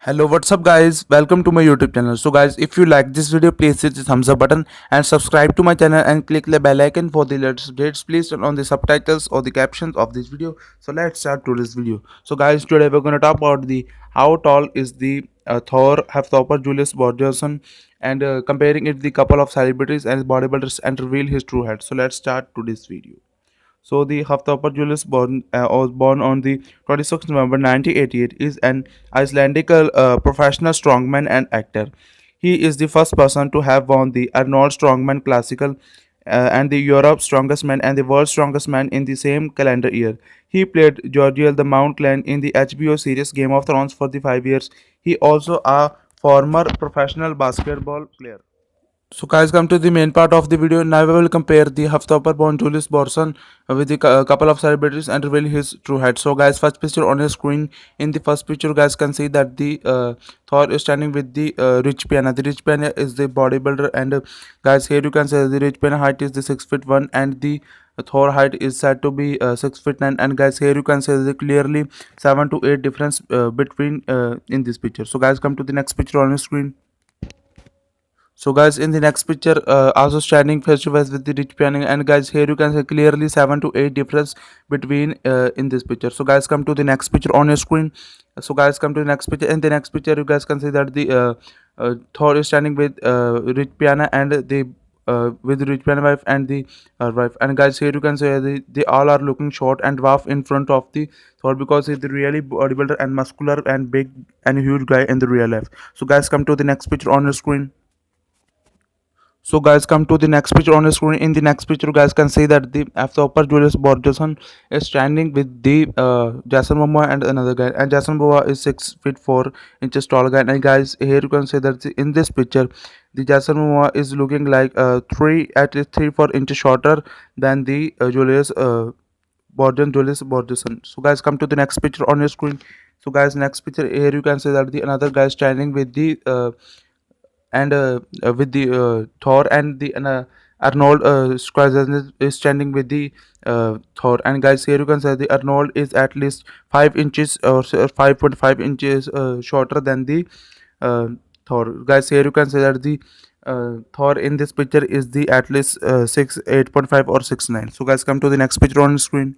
Hello, what's up, guys? Welcome to my YouTube channel. So, guys, if you like this video, please hit the thumbs up button and subscribe to my channel and click the bell icon for the latest updates. Please turn on the subtitles or the captions of this video. So, let's start today's video. So, guys, today we're gonna talk about the how tall is the Thor Hafthorpe Julius Borgerson and comparing it with the couple of celebrities and bodybuilders and reveal his true height. So, let's start today's video. So the Hafthorpe Julius was born on the 26th November 1988 is an Icelandic professional strongman and actor. He is the first person to have won the Arnold Strongman Classical and the Europe's Strongest Man and the World's Strongest Man in the same calendar year. He played Georgiel the Mountland in the HBO series Game of Thrones for the 5 years. He also a former professional basketball player. So guys, come to the main part of the video. Now we will compare the Huffstopper born Julius Borson with the couple of celebrities and reveal his true height. So guys, first picture on your screen. In the first picture, guys can see that the Thor is standing with the Rich Piana. The Rich Piana is the bodybuilder, and guys here you can say the Rich Piana height is the 6'1" and the Thor height is said to be 6'9", and guys here you can say the clearly 7 to 8 difference between in this picture. So guys, come to the next picture on your screen. So guys, in the next picture, also standing face to face with the rich piano, and guys here you can see clearly 7 to 8 difference between in this picture. So guys, come to the next picture on your screen. So guys, come to the next picture. In the next picture, you guys can see that the Thor is standing with rich piano and the with rich piano wife and the wife. And guys, here you can see they all are looking short and dwarf in front of the Thor because he's the really bodybuilder and muscular and big and huge guy in the real life. So guys, come to the next picture on your screen. So guys, come to the next picture on the screen. In the next picture, you guys can see that the Upper Julius Borgerson is standing with the Jason Momoa and another guy. And Jason Momoa is 6'4" tall guy. And guys, here you can see that in this picture, the Jason Momoa is looking like three at least 3 4 inches shorter than the Julius Borgerson. So guys, come to the next picture on your screen. So guys, next picture here you can see that the another guy standing with the and with the Thor and the Arnold Schwarzenegger is standing with the Thor. And guys, here you can say the Arnold is at least 5 inches or 5.5 inches shorter than the uh, Thor. Guys, here you can say that the Thor in this picture is the at least 8.5 or 6'9". So guys, come to the next picture on screen.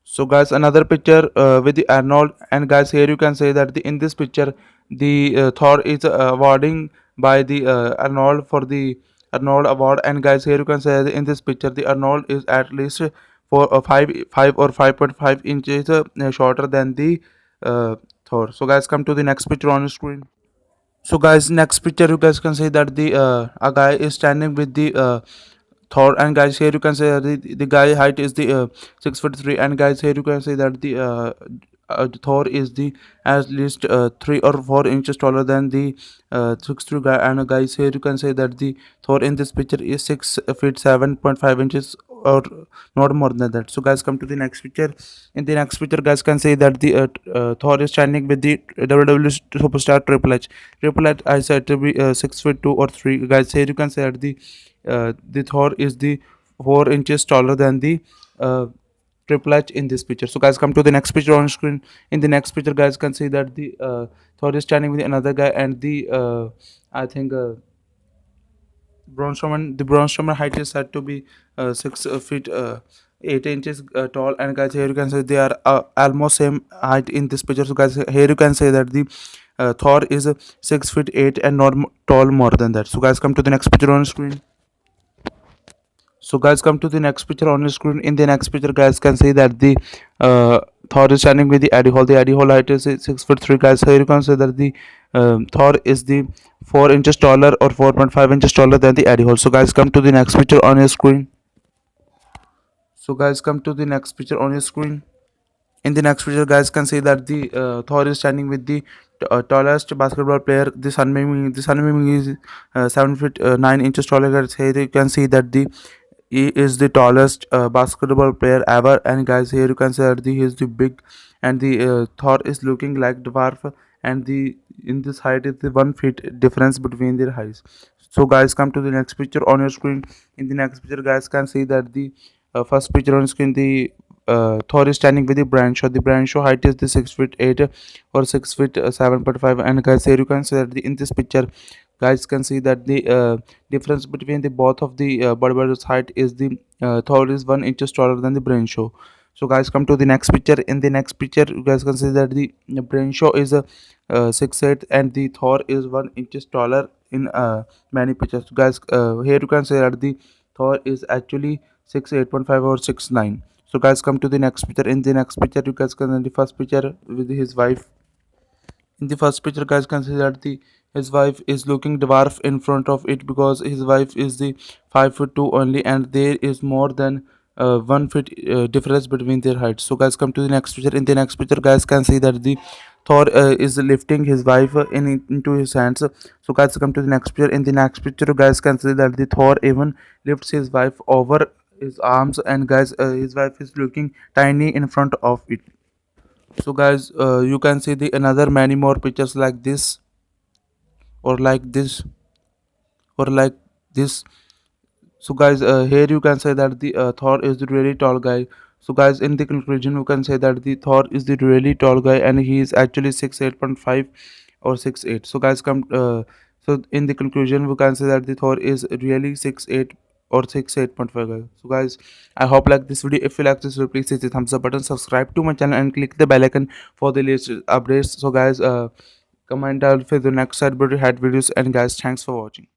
So guys, another picture with the Arnold, and guys here you can say that in this picture the Thor is awarding by the Arnold for the Arnold award. And guys here you can say that in this picture the Arnold is at least for 5 or 5.5 inches shorter than the Thor. So guys, come to the next picture on the screen. So guys, next picture you guys can see that the a guy is standing with the Thor. And guys here you can say the guy height is the 6'3", and guys here you can say that the Thor is the at least 3 or 4 inches taller than the 6'3" guy. And guys here you can say that the Thor in this picture is 6 feet 7.5 inches or not more than that. So guys, come to the next picture. In the next picture, guys can say that the Thor is standing with the WWE superstar Triple H. Triple H I said to be 6 feet 2 or 3. Guys here you can say that the Thor is the 4 inches taller than the Triple H in this picture. So guys, come to the next picture on screen. In the next picture, guys can see that the Thor is standing with another guy, and the I think Braun Strowman. The Braun Strowman height is said to be 6 feet 8 inches tall. And guys, here you can say they are almost same height in this picture. So guys, here you can say that the Thor is 6 feet 8 and not tall more than that. So guys, come to the next picture on screen. So guys, come to the next picture on your screen. In the next picture, guys can see that the Thor is standing with the Eddie Hall. The Eddie Hall height is 6'3". Guys, here you can see that the Thor is the 4 inches taller or 4.5 inches taller than the Eddie Hall. So guys, come to the next picture on your screen. So guys, come to the next picture on your screen. In the next picture, guys can see that the Thor is standing with the tallest basketball player, the Sun Ming. The Sun Ming is 7 feet 9 inches taller. Guys, here you can see that the he is the tallest basketball player ever. And guys, here you can see that he is the big, and the Thor is looking like dwarf, and the in this height is the 1 feet difference between their heights. So guys, come to the next picture on your screen. In the next picture, guys can see that the first picture on screen, the Thor is standing with the Brancho. The Brancho height is the 6 feet 8 or 6 feet 7.5. And guys, here you can see that in this picture, guys can see that the difference between the both of the bodybuilders height is the Thor is 1 inches taller than the Brancho. So guys, come to the next picture. In the next picture, you guys can see that the Brancho is a 6'8" and the Thor is 1 inches taller in many pictures. So guys, here you can see that the Thor is actually 6'8.5" or 6'9". So guys, come to the next picture. In the next picture, you guys can see the first picture with his wife. In the first picture, guys can see that the his wife is looking dwarf in front of it because his wife is the 5'2" only, and there is more than 1 foot difference between their heights. So guys, come to the next picture. In the next picture, guys can see that the Thor is lifting his wife into his hands. So guys, come to the next picture. In the next picture, guys can see that the Thor even lifts his wife over his arms, and guys, his wife is looking tiny in front of it. So guys, you can see the another many more pictures like this, or like this, or like this. So guys, here you can say that the Thor is the really tall guy. So guys, in the conclusion you can say that the Thor is the really tall guy, and he is actually 6'8.5" or 6'8". So guys, come so in the conclusion we can say that the Thor is really 6'8" or 6'8.5", guys. So guys, I hope like this video. If you like this video, please hit the thumbs up button, subscribe to my channel, and click the bell icon for the latest updates. So guys, comment down for the next side video had videos, and guys, thanks for watching.